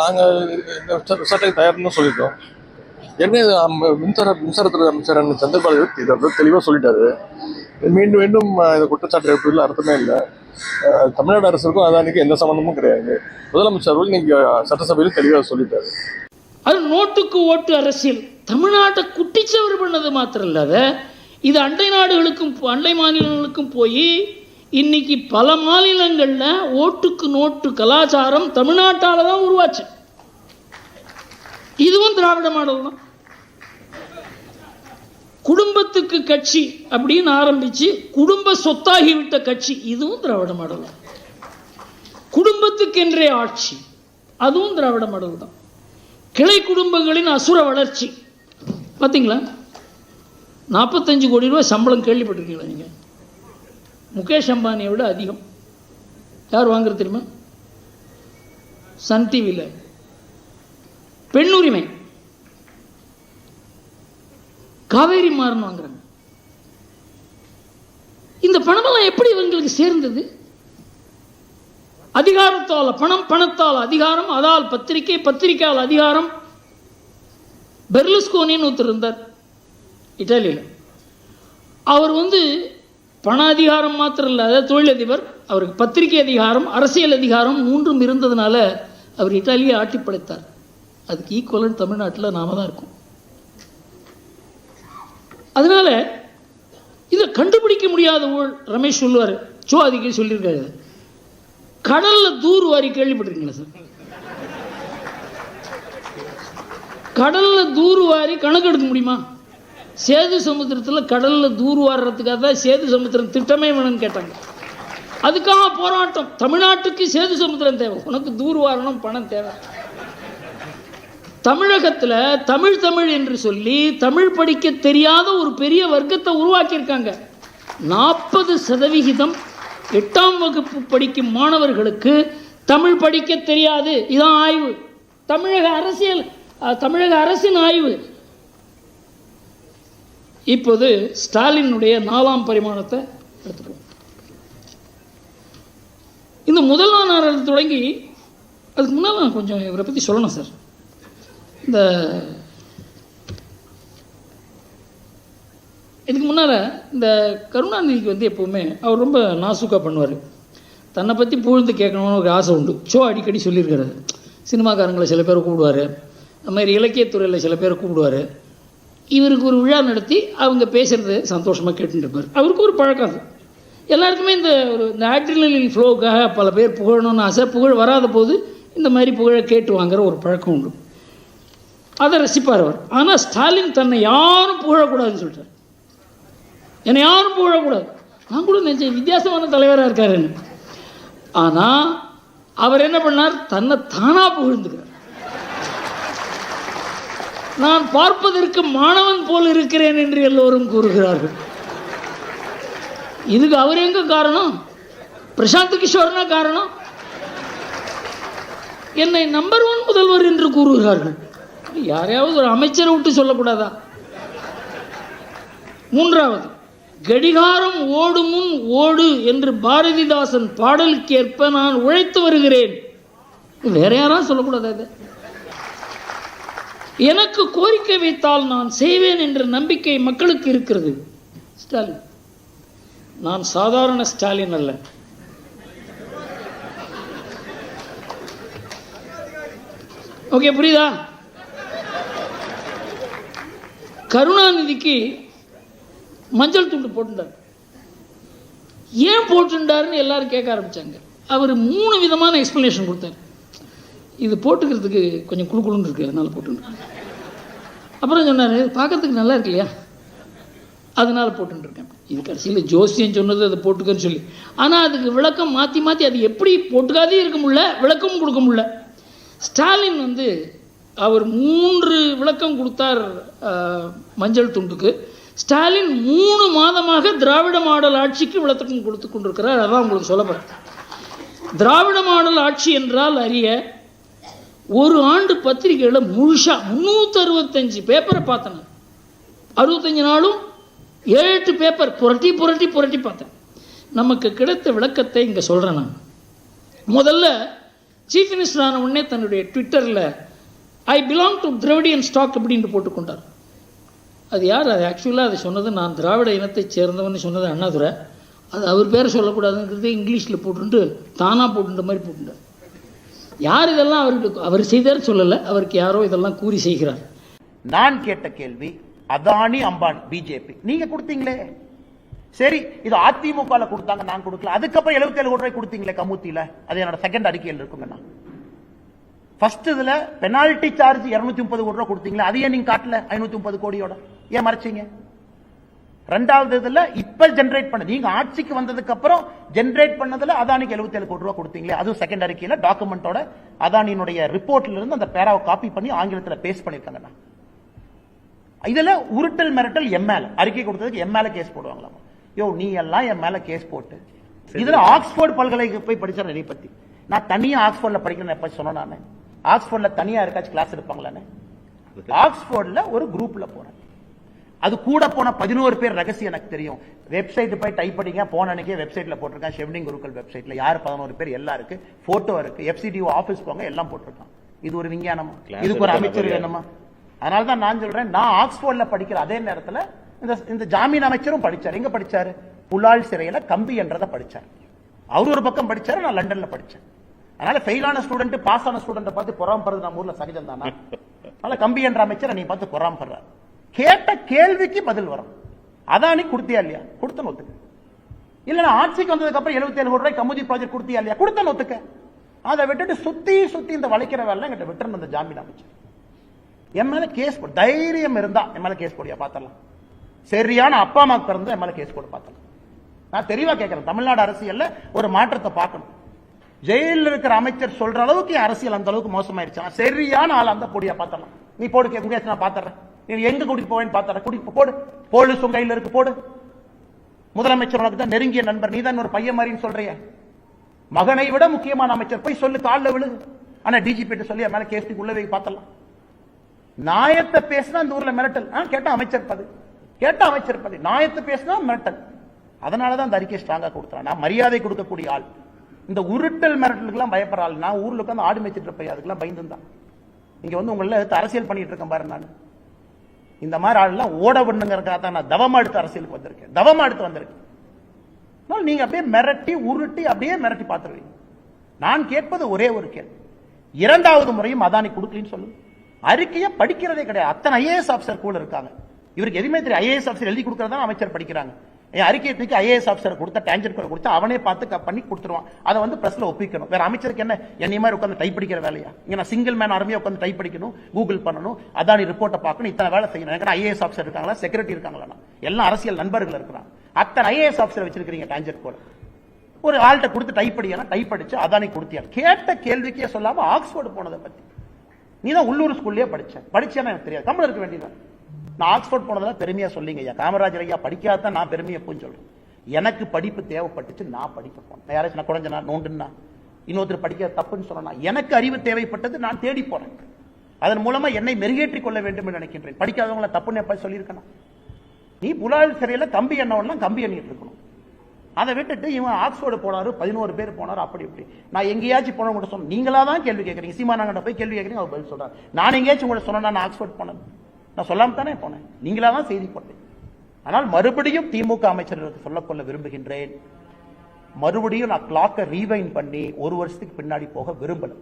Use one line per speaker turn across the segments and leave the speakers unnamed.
நாங்கள் இந்த ரிசல்ட்டை தயார்னு சொல்லிட்டோம். ஏற்கனவே மின்சாரத்துறை அமைச்சர் சந்திரபாபு இதை தெளிவாக சொல்லிட்டாரு. மீண்டும் மீண்டும் இந்த குற்றச்சாட்டு எழுப்பதில் அர்த்தமே இல்லை. தமிழ்நாடு அரசுக்கும் அதானிக்கும் எந்த சம்மந்தமும் கிடையாது. முதலமைச்சர் இன்னைக்கு சட்டசபையில் தெளிவாக சொல்லிட்டாரு.
அது நோட்டுக்கு ஓட்டு அரசியல் தமிழ்நாட்டை குட்டிச்சவர் பண்ணது மாத்திரம் இல்லாத இது அண்டை நாடுகளுக்கும் அண்டை மாநிலங்களுக்கும் போய் இன்னைக்கு பல மாநிலங்களில் ஓட்டுக்கு நோட்டு கலாச்சாரம் தமிழ்நாட்டால் தான் உருவாச்சு. இதுவும் திராவிட மாடல் தான். குடும்பத்துக்கு கட்சி அப்படின்னு ஆரம்பிச்சு குடும்ப சொத்தாகிவிட்ட கட்சி இதுவும் திராவிட மாடல் தான். குடும்பத்துக்கென்றே ஆட்சி அதுவும் திராவிட மாடல் தான். கிளை குடும்பங்களின் அசுர வளர்ச்சி பார்த்தீங்களா? 45 கோடி ரூபாய் சம்பளம் கேள்விப்பட்டிருக்கீங்களா நீங்கள்? முகேஷ் அம்பானியை விட அதிகம். யார் வாங்குறது தெரியுமா? சன் டிவியில். பெண்ணுரிமை காவேரி மாறன் வாங்குறாங்க. இந்த பணமெல்லாம் எப்படி இவங்களுக்கு சேர்ந்தது? அதிகாரத்தால் பணம், பணத்தால் அதிகாரம், அதால் பத்திரிகை, பத்திரிகையால் அதிகாரம். பெர்லுஸ்கோனின்னு ஒருத்தர் இருந்தார் இட்டாலியில். அவர் பண அதிகாரம் மாத்திரம் இல்லை, அதாவது தொழிலதிபர். அவருக்கு பத்திரிகை அதிகாரம், அரசியல் அதிகாரம் மூன்றும் இருந்ததுனால அவர் இட்டாலியை ஆட்டி படைத்தார். அதுக்கு ஈக்குவலன் தமிழ்நாட்டில் நாம தான் இருக்கோம். அதனால இதை கண்டுபிடிக்க முடியாத ரமேஷ் சொல்லுவார், அதிகை சொல்லியிருக்காரு. கடல்ல தூர்வாரி கேள்விப்பட்டிருக்கீங்களா சார்? கடல்ல தூர்வாரி கணக்கு எடுக்க முடியுமா? சேது சமுத்திரத்தில் கடல்ல தூர்வாடுறதுக்காக தான் சேது சமுத்திரம் திட்டமே வேணும்னு கேட்டாங்க. அதுக்காக போராட்டம். தமிழ்நாட்டுக்கு சேது சமுத்திரம் தேவை, உனக்கு தூர்வாரணும் பணம் தேவை. தமிழகத்தில் தமிழ் என்று சொல்லி தமிழ் படிக்க தெரியாத ஒரு பெரிய வர்க்கத்தை உருவாக்கியிருக்காங்க. 40% 8ஆம் வகுப்பு படிக்கும் மாணவர்களுக்கு தமிழ் படிக்க தெரியாது. இதான் ஆய்வு, தமிழக அரசின் ஆய்வு. இப்போது ஸ்டாலினுடைய 4ஆம் பரிமாணத்தை எடுத்துக்கணும். இந்த முதலாம் நாள் தொடங்கி அதுக்கு முன்னால் நான் கொஞ்சம் இவரை பற்றி சொல்லணும் சார். இதுக்கு முன்னால் இந்த கருணாநிதிக்கு எப்போவுமே அவர் ரொம்ப நாசுக்காக பண்ணுவார். தன்னை பற்றி புகழ்ந்து கேட்கணும்னு ஒரு ஆசை உண்டு. அடிக்கடி சொல்லியிருக்கிறாரு. சினிமாக்காரங்களை சில பேரை கூப்பிடுவார், அது மாதிரி இலக்கியத்துறையில் சில பேரை கூப்பிடுவார். இவருக்கு ஒரு விழா நடத்தி அவங்க பேசுகிறது சந்தோஷமாக கேட்டுருப்பார். அவருக்கு ஒரு பழக்கம் அது. எல்லாருக்குமே இந்த ஆட்ரினலின் ஃப்ளோவுக்காக பல பேர் புகழணும்னு ஆசை. புகழ் வராத போது இந்த மாதிரி புகழை கேட்டு வாங்குற ஒரு பழக்கம் உண்டு. அதை ரசிப்பார் அவர். ஆனால் ஸ்டாலின் தன்னை யாரும் புகழக்கூடாதுன்னு சொல்லிட்டார். என்னை யாரும் புகழக்கூடாது. நான் கூட நினைச்சேன் வித்தியாசமான தலைவராக இருக்காருன்னு. ஆனால் அவர் என்ன பண்ணார்? தன்னை தானாக புகழ்ந்துக்கிறார். நான் பார்ப்பதற்கு மாணவன் போல் இருக்கிறேன் என்று எல்லோரும் கூறுகிறார்கள். இதுக்கு அவர் எங்க காரணம்? பிரசாந்த் கிஷோர்னா காரணம். என்னை நம்பர் 1 முதல்வர் என்று கூறுகிறார்கள். யாரையாவது ஒரு அமைச்சரை விட்டு சொல்லக்கூடாதா? 3வது, கடிகாரம் ஓடும் முன் ஓடு என்று பாரதிதாசன் பாடலுக்கேற்ப நான் உழைத்து வருகிறேன். வேற யாராவது சொல்லக்கூடாதா? இது எனக்கு கோரிக்கை வைத்தால் நான் செய்வேன் என்ற நம்பிக்கை மக்களுக்கு இருக்கிறது. ஸ்டாலின், நான் சாதாரண ஸ்டாலின் அல்ல. ஓகே, புரியுதா? கருணாநிதிக்கு மஞ்சள் துண்டு போட்டுட்டார். ஏன் போட்டுட்டாருன்னு எல்லாரும் கேட்க ஆரம்பிச்சாங்க. அவர் 3 விதமான எக்ஸ்பிளனேஷன் கொடுத்தார். இது போட்டுக்கிறதுக்கு கொஞ்சம் குழுக்குழுன்னு இருக்கு, அதனால போட்டுருக்கேன். அப்புறம் சொன்னார், பார்க்கறதுக்கு நல்லா இருக்கு இல்லையா, அதனால போட்டுருக்கேன். இது கடைசியில் ஜோசியம் சொன்னது அதை போட்டுக்கன்னு சொல்லி. ஆனால் அதுக்கு விளக்கம் மாற்றி மாற்றி அது எப்படி போட்டுக்காதே இருக்க முடியல, விளக்கமும் கொடுக்க முடியல. ஸ்டாலின் அவர் 3 விளக்கம் கொடுத்தார் மஞ்சள் துண்டுக்கு. ஸ்டாலின் 3 மாதமாக திராவிட மாடல் ஆட்சிக்கு விளக்கம் கொடுத்து கொண்டிருக்கிறார். அதான் உங்களுக்கு சொல்லப்படுறேன். திராவிட மாடல் ஆட்சி என்றால் அறிய ஒரு ஆண்டு பத்திரிகையில் முழுசா 365 பேப்பரை பார்த்தேன். 65 நாளும் 7-8 பேப்பர் புரட்டி புரட்டி புரட்டி பார்த்தேன். நமக்கு கிடைத்த விளக்கத்தை இங்கே சொல்கிறேன். நான் முதல்ல சீஃப் மினிஸ்டர் ஆன உடனே தன்னுடைய ட்விட்டரில் I belong to Dravidian stock அப்படின்னு போட்டுக்கொண்டார். அது யார்? அது ஆக்சுவலாக அது சொன்னது நான் திராவிட இனத்தை சேர்ந்தவன்னு சொன்னது அண்ணாதுரை. அது அவர் பேரை சொல்லக்கூடாதுங்கிறது இங்கிலீஷில் போட்டுட்டு தானாக போட்டுன்ற மாதிரி போட்டுட்டார். யார் இதெல்லாம் அவருக்கு அவர் செய்தார் சொல்லலை, அவருக்கு யாரோ இதெல்லாம் கூறி செய்கிறார்.
நான் கேட்ட கேள்வி, அதானி அம்பானி பிஜேபி நீங்க கொடுத்தீங்களே, சரி இது அதிமுக கொடுத்தாங்க, நான் கொடுக்கல. அதுக்கப்புறம் 77 கோடி ரூபாய் கொடுத்தீங்களே கமுத்தில, அது என்னோட செகண்ட் அறிக்கையில் இருக்குங்க. ஃபர்ஸ்ட் இதுல பெனால்டி சார்ஜ் 230 கோடி ரூபாய் கொடுத்தீங்களா, அதையே நீங்க காட்டல 530 கோடியோட, ஏன் மறைச்சீங்க? ரெண்டாவது இதுல இப்ப ஜெனரேட் பண்ண நீங்க ஆட்சிக்கு வந்ததுக்கு அப்புறம் ஜெனரேட் பண்ணதுல அதானிக்கு 77 கோடி ரூபாய் கொடுத்தீங்களே, அதுவும் செகண்ட் அறிக்கையில டாக்குமெண்டோட அதானியினுடைய ரிப்போர்ட்ல இருந்து அந்த பேராவை காப்பி பண்ணி ஆங்கிலத்தில் பேஸ்ட் பண்ணிருக்காங்க. இதுல உருட்டல் மிரட்டல் எம்எல் அறிக்கை கொடுத்ததுக்கு எம்எல்ஏ கேஸ் போடுவாங்களா? யோ நீ எல்லாம் என் மேல கேஸ் போட்டு இதுல ஆக்ஸ்போர்ட் பல்கலைக்கு போய் படிச்சார் என்னை பத்தி. நான் தனியா ஆக்ஸ்போர்ட்ல படிக்கிறேன் எப்ப சொன்னேன்? நான் ஆக்ஸ்போர்ட்ல தனியா இருக்காச்சு கிளாஸ் எடுப்பாங்களான்னு. ஆக்ஸ்போர்ட்ல ஒரு குரூப்ல போறேன், அது கூட போன 11 பேர் ரகசியம் எனக்கு தெரியும். வெப்சைட் போய் டைப் பண்ணிங்க, போன அன்னைக்கே வெப்சைட்ல போட்டிருக்கேன், ஷெவ்னிங் குருக்கள் வெப்சைட்ல யார் 11 பேர் எல்லாம் இருக்கு, போட்டோ இருக்கு, எஃப்சிடிஓ ஆபீஸ் போங்க எல்லாம் போட்டிருக்கான். இது ஒரு விஞ்ஞானமா? இதுக்கு ஒரு அமைச்சர் வேணுமா? அதனாலதான் நான் சொல்றேன், நான் ஆக்ஸ்போர்ட்ல படிக்கிற அதே நேரத்தில் இந்த ஜாமீன் அமைச்சரும் படிச்சார். எங்க படிச்சாரு? புலால் சிறையில கம்பி என்றதை படிச்சார். அவர் ஒரு பக்கம் படிச்சாரு, நான் லண்டன்ல படிச்சேன். அதனால ஃபெயிலான ஸ்டூடெண்ட் பாஸ் ஆன ஸ்டூடெண்ட் பார்த்து பொறாமப்படுறது நம்ம ஊர்ல சகஜம் தானா? அதனால கம்பி என்ற அமைச்சர் நீ பார்த்து பொறாமப்படுறாரு. கேட்ட கேள்விக்கு பதில் வரும். அதானி கொடுத்தியா இல்லையா? கொடுத்த நோத்துக்க. இல்ல ஆட்சிக்கு வந்ததுக்கு அப்புறம் 77 கோடி ரூபாய் கமுதி ப்ராஜெக்ட் கொடுத்தியா இல்லையா? கொடுத்த நோத்துக்க. அதை விட்டுட்டு சுத்தி சுத்தி இந்த வளைக்கிற வேலை எங்கிட்ட விட்டு அந்த ஜாமீன் அமைச்சர் என் மேல கேஸ் போடு. தைரியம் இருந்தா என் மேல கேஸ் போடியா பாத்திரலாம். சரியான அப்பா அம்மாக்கு பிறந்த என் மேல கேஸ் போட பாத்திரலாம். நான் தெளிவா கேட்கிறேன், தமிழ்நாடு அரசியல்ல ஒரு மாற்றத்தை பார்க்கணும். ஜெயிலில் இருக்கிற அமைச்சர் சொல்ற அளவுக்கு அரசியல் அந்த அளவுக்கு மோசமாயிருச்சு. சரியான ஆள் அந்த பொடியா பாத்திரலாம். நீ போடு கேட்க, நான் பாத்துறேன். நீ எங்க கூட்டிட்டு போவேன்னு பாத்துற, கூட்டிட்டு போடு. போலீஸ் உங்க கையில் இருக்கு, போடு. முதலமைச்சர் உனக்கு தான் நெருங்கிய நண்பர், நீ தான் ஒரு பையன் மாதிரின்னு சொல்றிய. மகனை விட முக்கியமான அமைச்சர் போய் சொல்லு, காலில் விழு. ஆனா டிஜிபி சொல்லி மேல கேஸ் உள்ளவே பார்த்தலாம். நாயத்தை பேசினா இந்த ஊர்ல மிரட்டல். கேட்டா அமைச்சர் பதவி, கேட்டா அமைச்சர் பதவி. நாயத்தை பேசினா மிரட்டல். அதனாலதான் அந்த அறிக்கை ஸ்ட்ராங்கா கொடுத்தான். நான் மரியாதை கொடுக்கக்கூடிய ஆள். இந்த உருட்டல் மிரட்டலுக்கு எல்லாம் பயப்படுற ஆள். நான் ஊர்ல உட்காந்து ஆடு மேய்ச்சிட்டு இருப்பேன், அதுக்கெல்லாம் பயந்துதான். இங்க வந்து உங்கள அரசியல் பண்ணிட்டு இருக்கேன் பாரு. நான் இந்த மாதிரி ஆள் ஓட பண்ணுங்கிறதுக்காக தான் நான் தவமா எடுத்து அரசியலுக்கு வந்திருக்கேன். தவமா எடுத்து வந்திருக்கேன். நீங்க அப்படியே மிரட்டி உருட்டி அப்படியே மிரட்டி பார்த்துருவீங்க. நான் கேட்பது ஒரே ஒரு கேள்வி, இரண்டாவது முறையும் அதானி கொடுக்கலன்னு சொல்லுங்க. அறிக்கையை படிக்கிறதே கிடையாது. அத்தனை ஐஏஎஸ் ஆபிசர் கூட இருக்காங்க. இவருக்கு எதுவுமே தெரியும். ஐஏஎஸ் ஆபிசர் எழுதி கொடுக்கறதா அமைச்சர் படிக்கிறாங்க. அறிக்கையை தூக்கி ஐஏஎஸ் ஆபிசர் கொடுத்தா டேஞ்சர் கொடுத்தா அவனே பார்த்து பண்ணி கொடுத்துருவான். அதை வந்து பிரஸ்ல ஒப்பிக்கணும். வேற அமைச்சருக்கு என்ன என்னை மாதிரி உட்காந்து டைப் படிக்கிற வேலையா? இங்க நான் சிங்கிள் மேன் ஆர்மியா உட்காந்து டைப் படிக்கணும், கூகுள் பண்ணணும், அதானி ரிப்போர்ட்டை பார்க்கணும், இத்தனை வேலை செய்யணும். எனக்கு ஐஏஎஸ் ஆபிசர் இருக்காங்களா, செக்ரட்டரி இருக்காங்களா? எல்லாம் அரசியல் நண்பர்கள் இருக்கிறாங்க. அத்தனை ஐஏஎஸ் ஆபிசர் வச்சிருக்கீங்க டேஞ்சர் கோட். ஒரு ஆள்கிட்ட கொடுத்து டைப் படிக்கணும், டைப் படிச்சு அதானி கொடுத்தியா? கேட்ட கேள்விக்கே சொல்லாம ஆக்ஸ்போர்டு போனதை பத்தி. நீ தான் உள்ளூர் ஸ்கூல்லயே படிச்சேன்னு எனக்கு தெரியாது. தமிழ் இருக்க வேண்டியது. நான் ஆக்ஸ்போர்ட் போனதெல்லாம் பெருமையா சொல்லிங்க ஐயா. காமராஜர் ஐயா படிக்காதான் நான் பெருமையா போய் சொல்றேன். எனக்கு படிப்பு தேவைப்பட்டுச்சு, நான் படிக்க போனேன். யாராச்சும் நான் குறைஞ்சனா நோண்டுனா இன்னொருத்தர் படிக்க தப்புன்னு சொன்னா, எனக்கு அறிவு தேவைப்பட்டது, நான் தேடி போறேன். அதன் மூலமா என்னை மெருகேற்றிக் கொள்ள வேண்டும் என்று நினைக்கின்றேன். படிக்காதவங்களை தப்புன்னு எப்ப சொல்லியிருக்கணும்? நீ புலால் சிறையில கம்பி எண்ணவெல்லாம் கம்பி எண்ணிட்டு இருக்கணும். அதை விட்டுட்டு இவன் ஆக்ஸ்போர்டு போனாரு, 11 பேர் போனாரு, அப்படி இப்படி. நான் எங்கேயாச்சும் போன கூட சொன்ன, நீங்களா தான் கேள்வி கேட்கறீங்க. சீமானாங்கிட்ட போய் கேள்வி கேட்கறீங்க, அவர் பதில் சொல்றாரு. நான் எங்கேயாச்சும் கூட சொன்னா நான் ஆக்ஸ்போர்ட் போனேன்? நான் சொல்லாம தானே போனேன். நீங்களா தான் செய்தி போட்டேன். ஆனால் மறுபடியும் திமுக அமைச்சர்களுக்கு சொல்லக்கொள்ள விரும்புகின்றேன், மறுபடியும் நான் கிளாக்கை ரீவைண்ட் பண்ணி ஒரு வருஷத்துக்கு பின்னாடி போக விரும்பல.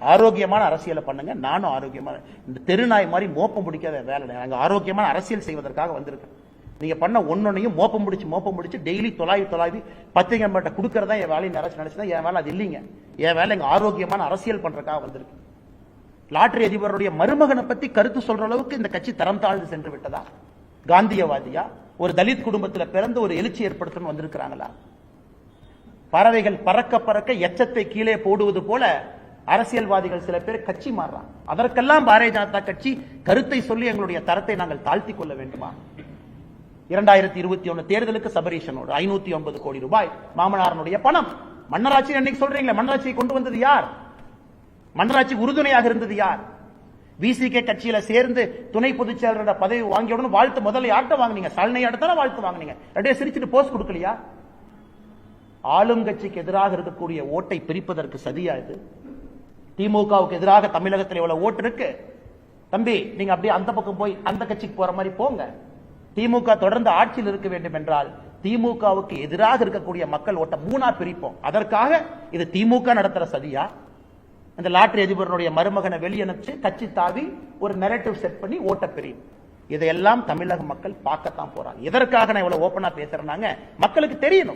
ஆரோக்கியமான அரசியலை பண்ணுங்க. நானும் ஆரோக்கியமான, இந்த தெருநாய் மாதிரி மோப்பம் பிடிக்காத வேலை. நாங்கள் ஆரோக்கியமான அரசியல் செய்வதற்காக வந்திருக்கேன். நீங்க பண்ண ஒன்னொன்னையும் மோப்பம் முடிச்சு டெய்லி தொலாவி பத்திரிகை மேட்ட கொடுக்கறதா என் வேலையை நினைச்சுதான் என் வேலை அது இல்லைங்க. என் வேலை எங்க ஆரோக்கியமான அரசியல் பண்றதுக்காக வந்திருக்கு. லாட்டரி அதிபருடைய மருமகனை பத்தி கருத்து சொல்ற அளவுக்கு இந்த கட்சி தரம் தாழ்ந்து சென்று விட்டதா? காந்தியவாதியா? ஒரு தலித் குடும்பத்தில் பிறந்து ஒரு எழுச்சி ஏற்படுத்தணும் வந்திருக்கிறாங்களா? பறவைகள் பறக்க பறக்க எச்சத்தை கீழே போடுவது போல அரசியல்வாதிகள் சில பேர் கட்சி மாறுறாங்க. அதற்கெல்லாம் பாரதிய ஜனதா கட்சி கருத்தை சொல்லி எங்களுடைய தரத்தை நாங்கள் தாழ்த்தி கொள்ள வேண்டுமா? 2021 தேர்தலுக்கு சபரீஷனோடு 509 கோடி ரூபாய் மாமனாரனுடைய பணம். மன்னராட்சி அன்னைக்கு சொல்றீங்களே, மன்னராட்சியை கொண்டு வந்தது யார்? மன்னராட்சி உறுதுணையாக இருந்தது யார்? விசிகே கட்சியில சேர்ந்து துணை பொதுச் செயலரோட பதவி வாங்கியவுடன் வாழ்த்து முதல்ல யார்கிட்ட வாங்கினீங்க? ஸ்டாலினை அடுத்தால வாழ்த்து வாங்கினீங்க. ரெண்டே சிரிச்சுட்டு போஸ்ட் கொடுக்கலையா? ஆளும் கட்சிக்கு எதிராக இருக்கக்கூடிய ஓட்டை பிரிப்பதற்கு சதியா இது? திமுகவுக்கு எதிராக தமிழகத்தில் எவ்வளவு ஓட்டு இருக்கு தம்பி, நீங்க அப்படியே அந்த பக்கம் போய் அந்த கட்சிக்கு போற மாதிரி போங்க. திமுக தொடர்ந்து ஆட்சியில் இருக்க வேண்டும் என்றால் திமுகவுக்கு எதிராக இருக்கக்கூடிய மக்கள் ஓட்ட மூணா பிரிப்போம். அதற்காக இது திமுக நடத்துற சதியா? அந்த லாட்டரி அதிபருடைய மருமகனை வெளியனுப்பிச்சு கட்சி தாவி ஒரு நெரேட்டிவ் செட் பண்ணி ஓட்ட பிரியும். இதையெல்லாம் தமிழக மக்கள் பார்க்கத்தான் போறாங்க. எதற்காக நான் இவ்வளவு ஓப்பனா பேசுறேன்னாங்க, மக்களுக்கு தெரியணும்.